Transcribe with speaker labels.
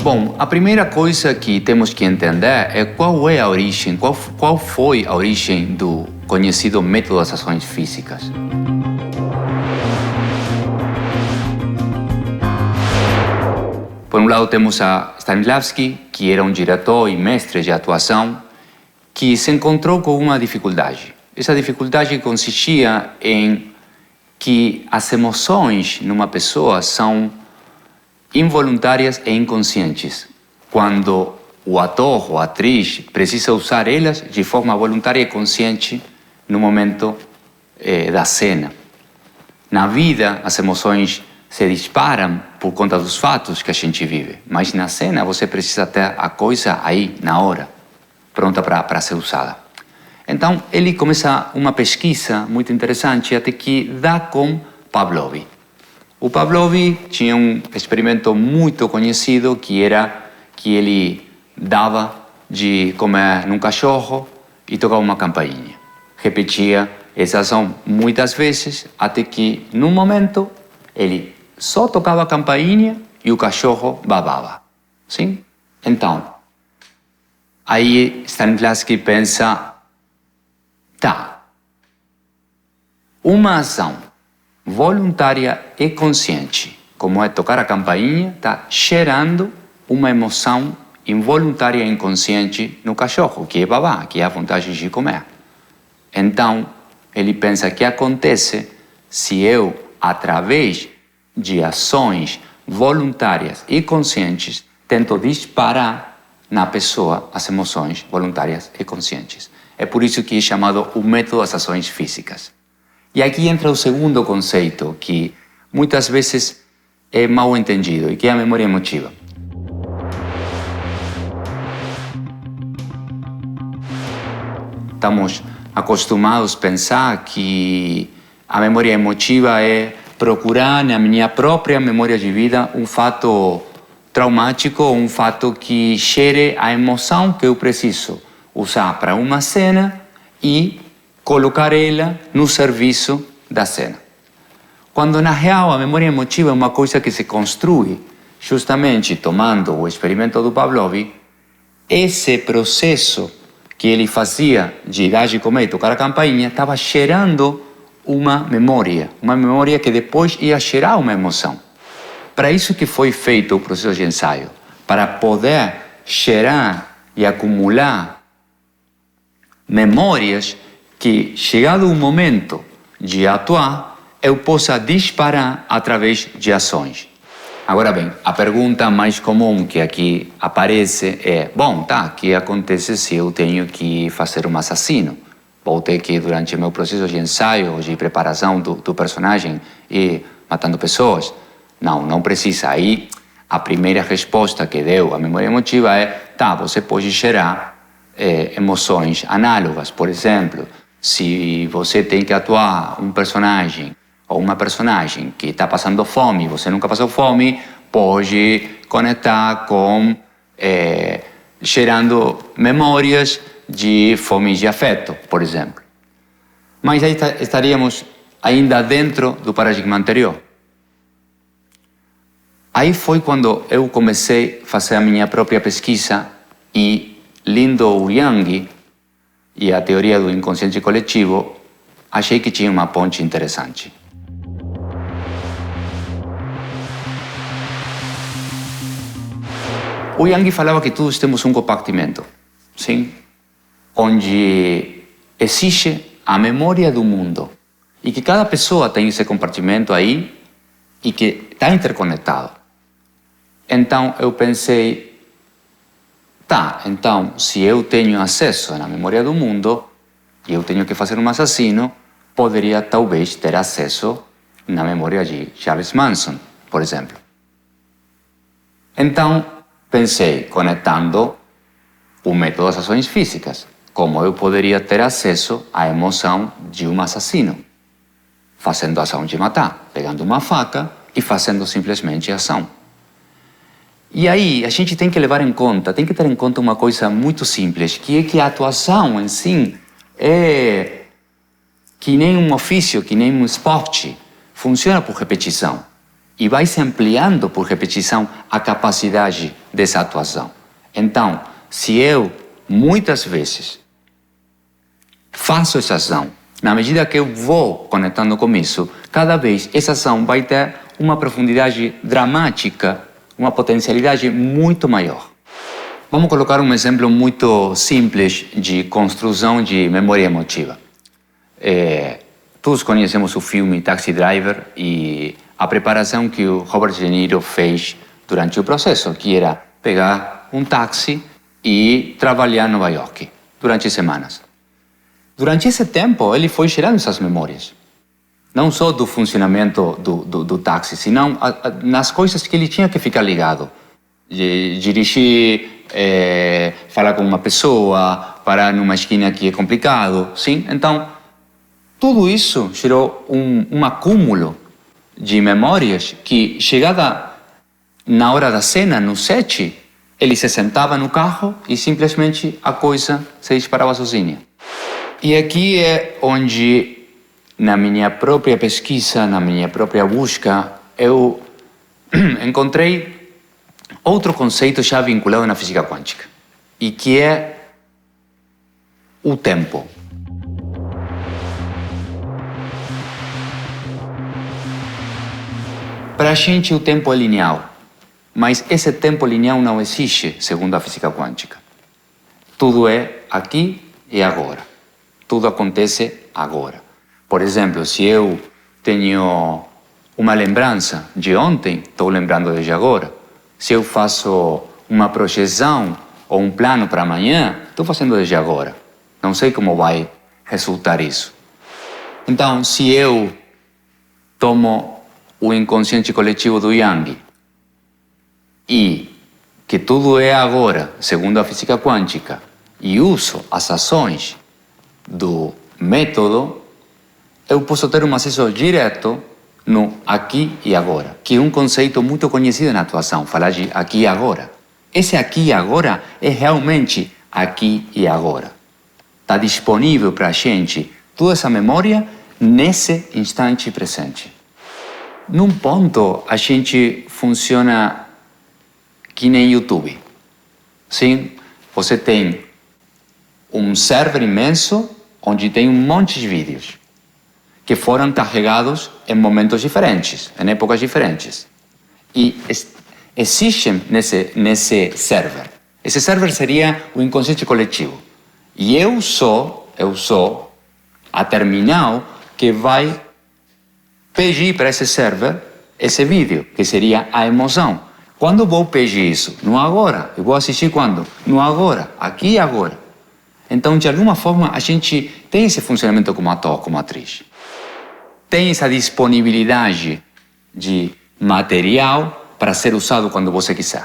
Speaker 1: Bom, a primeira coisa que temos que entender é qual é a origem, qual foi a origem do conhecido método das ações físicas. Por um lado temos a Stanislavski, que era um diretor e mestre de atuação, que se encontrou com uma dificuldade. Essa dificuldade consistia em que as emoções numa pessoa são involuntárias e inconscientes, quando o ator ou a atriz precisa usar elas de forma voluntária e consciente no momento da cena. Na vida, as emoções se disparam por conta dos fatos que a gente vive, mas na cena você precisa ter a coisa aí, na hora, pronta para ser usada. Então, ele começa uma pesquisa muito interessante até que dá com Pavlov. O Pavlov tinha um experimento muito conhecido que era que ele dava de comer num cachorro e tocava uma campainha. Repetia essa ação muitas vezes até que, num momento, ele só tocava a campainha e o cachorro babava. Sim? Então, aí Stanislavski pensa, tá, uma ação voluntária e consciente, como é tocar a campainha, está gerando uma emoção involuntária e inconsciente no cachorro, que é babar, que é a vontade de comer. Então, ele pensa que acontece se eu, através de ações voluntárias e conscientes, tento disparar na pessoa as emoções voluntárias e conscientes. É por isso que é chamado o método das ações físicas. E aqui entra o segundo conceito, que muitas vezes é mal entendido, e que é a memória emotiva. Estamos acostumados a pensar que a memória emotiva é procurar na minha própria memória de vida um fato traumático, um fato que gere a emoção que eu preciso usar para uma cena e colocar ela no serviço da cena. Quando, na real, a memória emotiva é uma coisa que se construi justamente tomando o experimento do Pavlov. Esse processo que ele fazia de dar de comer e tocar a campainha estava gerando uma memória que depois ia gerar uma emoção. Para isso que foi feito o processo de ensaio, para poder gerar e acumular memórias que, chegado o momento de atuar, eu possa disparar através de ações. Agora bem, a pergunta mais comum que aqui aparece é: bom, tá, o que acontece se eu tenho que fazer um assassino? Vou ter que, durante o meu processo de ensaio, de preparação do personagem, ir matando pessoas? Não precisa. Aí, a primeira resposta que deu a memória emotiva é: tá, você pode gerar emoções análogas. Por exemplo, se você tem que atuar um personagem ou uma personagem que está passando fome, você nunca passou fome, pode conectar com gerando memórias de fome e de afeto, por exemplo. Mas aí estaríamos ainda dentro do paradigma anterior. Aí foi quando eu comecei a fazer a minha própria pesquisa e, lendo o Jung e a teoria do inconsciente coletivo, achei que tinha uma ponte interessante. O Jung falava que todos temos um compartimento, sim? Onde existe a memória do mundo e que cada pessoa tem esse compartimento aí e que está interconectado. Então eu pensei, tá, então se eu tenho acesso à memória do mundo e eu tenho que fazer um assassino, poderia talvez ter acesso na memória de Charles Manson, por exemplo. Então pensei, conectando o método das ações físicas, como eu poderia ter acesso à emoção de um assassino, fazendo a ação de matar, pegando uma faca e fazendo simplesmente a ação. E aí a gente tem que levar em conta, tem que ter em conta uma coisa muito simples, que é que a atuação em si é que nem um ofício, que nem um esporte, funciona por repetição. E vai se ampliando por repetição a capacidade dessa atuação. Então, se eu, muitas vezes, faço essa ação, na medida que eu vou conectando com isso, cada vez essa ação vai ter uma profundidade dramática, uma potencialidade muito maior. Vamos colocar um exemplo muito simples de construção de memória emotiva. Todos conhecemos o filme Taxi Driver e a preparação que o Robert De Niro fez durante o processo, que era pegar um táxi e trabalhar em Nova York durante semanas. Durante esse tempo, ele foi gerando essas memórias. Não só do funcionamento do táxi, senão nas coisas que ele tinha que ficar ligado. Dirigir, falar com uma pessoa, parar numa esquina que é complicado, sim? Então, tudo isso gerou um acúmulo de memórias que, chegada na hora da cena, no set, ele se sentava no carro e simplesmente a coisa se disparava sozinha. E aqui é onde, na minha própria pesquisa, na minha própria busca, eu encontrei outro conceito já vinculado na física quântica, e que é o tempo. Para a gente o tempo é linear, mas esse tempo linear não existe segundo a física quântica. Tudo é aqui e agora. Tudo acontece agora. Por exemplo, se eu tenho uma lembrança de ontem, estou lembrando desde agora. Se eu faço uma projeção ou um plano para amanhã, estou fazendo desde agora. Não sei como vai resultar isso. Então, se eu tomo o inconsciente coletivo do Yang e que tudo é agora, segundo a física quântica, e uso as ações do método, eu posso ter um acesso direto no aqui e agora, que é um conceito muito conhecido na atuação, falar de aqui e agora. Esse aqui e agora é realmente aqui e agora. Está disponível para a gente toda essa memória nesse instante presente. Num ponto, a gente funciona que nem YouTube. Sim, você tem um server imenso onde tem um monte de vídeos que foram carregados em momentos diferentes, em épocas diferentes. E existem nesse server. Esse server seria o inconsciente coletivo. E eu sou a terminal que vai pedir para esse server esse vídeo, que seria a emoção. Quando eu vou pedir isso? No agora. Eu vou assistir quando? No agora, aqui e agora. Então, de alguma forma, a gente tem esse funcionamento como ator, como atriz. Tem essa disponibilidade de material para ser usado quando você quiser.